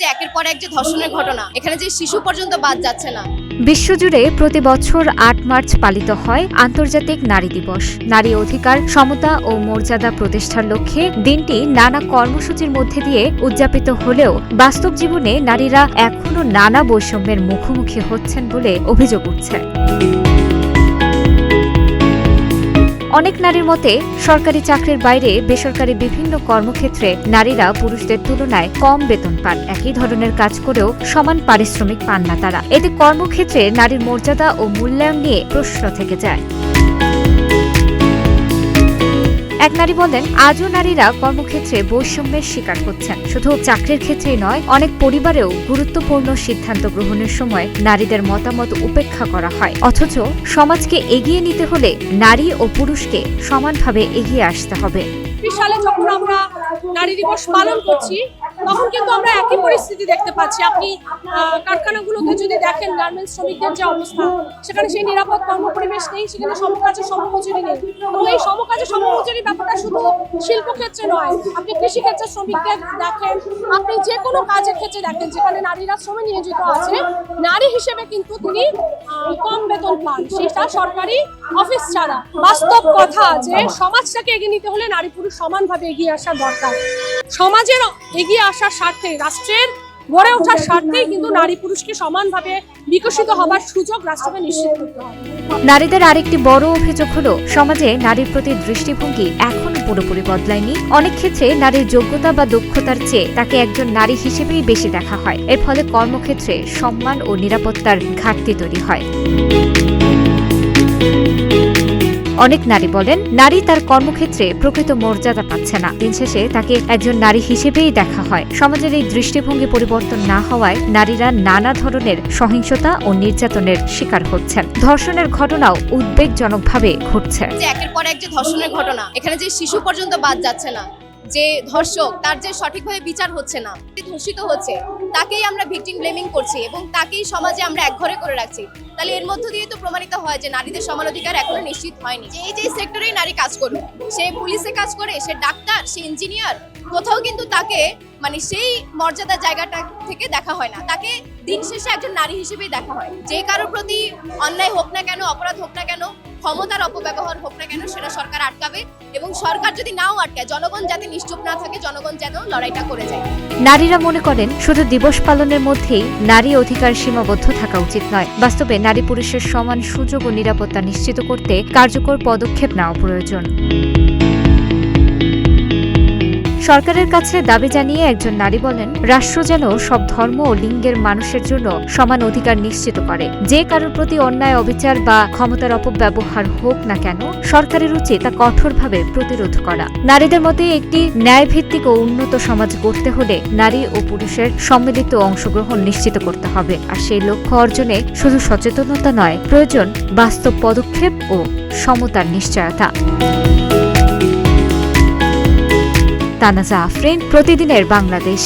যে একের পর এক যে ধর্ষণের ঘটনা, এখানে যে শিশু পর্যন্ত বাদ যাচ্ছে না। বিশ্বজুড়ে প্রতি বছর ৮ মার্চ পালিত হয় আন্তর্জাতিক নারী দিবস। নারী অধিকার, সমতা ও মর্যাদা প্রতিষ্ঠার লক্ষ্যে দিনটি নানা কর্মসূচির মধ্যে দিয়ে উদযাপিত হলেও বাস্তব জীবনে নারীরা এখনো নানা বৈষম্যের মুখোমুখি হচ্ছেন বলে অভিযোগ উঠছে। অনেক নারীর মতে সরকারি চাকরির বাইরে বেসরকারি বিভিন্ন কর্মক্ষেত্রে নারীরা পুরুষদের তুলনায় কম বেতন পান। একই ধরনের কাজ করেও সমান পারিশ্রমিক পান না তারা। এতে কর্মক্ষেত্রে নারীর মর্যাদা ও মূল্যায়ন নিয়ে প্রশ্ন থেকে যায়। এক নারী বলেন, আজও নারীরা কর্মক্ষেত্রে বৈষম্যের শিকার হচ্ছেন। শুধু চাকরির ক্ষেত্রেই নয়, অনেক পরিবারেও গুরুত্বপূর্ণ সিদ্ধান্ত গ্রহণের সময় নারীদের মতামত উপেক্ষা করা হয়। অথচ সমাজকে এগিয়ে নিতে হলে নারী ও পুরুষকে সমানভাবে এগিয়ে আসতে হবে। সালে যখন আমরা নারী দিবস পালন করছি, তখন কিন্তু আমরা একই পরিস্থিতি দেখতে পাচ্ছি। আপনি কারখানাগুলোতে যদি দেখেন, গার্মেন্টস শ্রমিকদের যে অবস্থা, সেখানে সেই নিরাপদ কর্মপরিবেশ নেই, সেখানে সমকাজে সমমজুরি নেই। এবং এই সমকাজে সমমজুরি ব্যাপারটা শুধু শিল্পক্ষেত্রে নয়, আপনি কৃষিক্ষেত্রে শ্রমিকদের দেখেন, আপনি যে কোনো কাজের ক্ষেত্রে দেখেন যেখানে নারীরা শ্রমে নিয়োজিত আছে, নারী হিসেবে কিন্তু তিনি কম বেতন পান, সেটা সরকারি অফিস ছাড়া। বাস্তব কথা যে সমাজটাকে এগিয়ে নিতে হলে নারী পুরুষ সমানভাবে এগিয়ে আসা দরকার। সমাজের এগিয়ে আসার স্বার্থে, রাষ্ট্রের গড়ে ওঠার স্বার্থেই কিন্তু নারী পুরুষকে সমানভাবে বিকশিত হবার সুযোগ রাষ্ট্রকে নিশ্চিত করতে হবে। নারীদের আরেকটি বড় অভিযোগ হলো, সমাজে নারীর প্রতি দৃষ্টিভঙ্গি এখনো পুরোপুরি বদলায়নি। অনেক ক্ষেত্রে নারীর যোগ্যতা বা দক্ষতার চেয়ে তাকে একজন নারী হিসেবেই বেশি দেখা হয়। এর ফলে কর্মক্ষেত্রে সম্মান ও নিরাপত্তার ঘাটতি তৈরি হয়। অনেক নারী বলেন, নারী তার কর্মক্ষেত্রে প্রকৃত মর্যাদা পাচ্ছে না। দিন শেষে তাকে একজন নারী হিসেবেই দেখা হয়। সমাজের এই দৃষ্টিভঙ্গি পরিবর্তন না হওয়ায় নারীরা নানা ধরনের সহিংসতা ও নির্যাতনের শিকার হচ্ছেন। ধর্ষণের ঘটনাও উদ্বেগজনকভাবে ঘটছে। যে একের পর এক যে ধর্ষণের ঘটনা, এখানে যে শিশু পর্যন্ত বাদ যাচ্ছে না, যে ধর্ষক তার যে সঠিকভাবে বিচার হচ্ছে না, ধর্ষিত হচ্ছে, তাকেই আমরা ভিকটিম ব্লেমিং করছি এবং তাকেই সমাজে আমরা একঘরে করে রাখছি। তাহলে এর মধ্য দিয়ে তো প্রমাণিত হয় যে নারীদের সমান অধিকার এখনো নিশ্চিত হয়নি। যে এই যে সেক্টরেই নারী কাজ করবে, সে পুলিশে কাজ করে, সে ডাক্তার, সে ইঞ্জিনিয়ার, কোথাও কিন্তু তাকে সেই মর্যাদার জায়গাটা থেকে দেখা হয় না। তাকে দিন শেষে একজন নারী হিসেবেই দেখা হয়। যে কারোর প্রতি অন্যায় হোক না কেন, অপরাধ হোক না কেন, ক্ষমতার অপব্যবহার হোক না কেন, সেটা সরকার আটকাবে। এবং সরকার যদি নাও আটকায়, জনগণ যাতে নিশ্চুপ না থাকে, জনগণ যেন লড়াইটা করে যায়। নারীরা মনে করেন, শুধু দিবস পালনের মধ্যেই নারী অধিকার সীমাবদ্ধ থাকা উচিত নয়। বাস্তবে নারী পুরুষের সমান সুযোগ ও নিরাপত্তা নিশ্চিত করতে কার্যকর পদক্ষেপ নেওয়া প্রয়োজন। সরকারের কাছে দাবি জানিয়ে একজন নারী বলেন, রাষ্ট্র যেন সব ধর্ম ও লিঙ্গের মানুষের জন্য সমান অধিকার নিশ্চিত করে। যে কারোর প্রতি অন্যায়, অবিচার বা ক্ষমতার অপব্যবহার হোক না কেন, সরকারের উচিত তা কঠোরভাবে প্রতিরোধ করা। নারীদের মতে একটি ন্যায়ভিত্তিক ও উন্নত সমাজ গড়তে হলে নারী ও পুরুষের সম্মিলিত অংশগ্রহণ নিশ্চিত করতে হবে। আর সেই লক্ষ্য অর্জনে শুধু সচেতনতা নয়, প্রয়োজন বাস্তব পদক্ষেপ ও সমতার নিশ্চয়তা। তানাজা আফরিন, প্রতিদিনের বাংলাদেশ।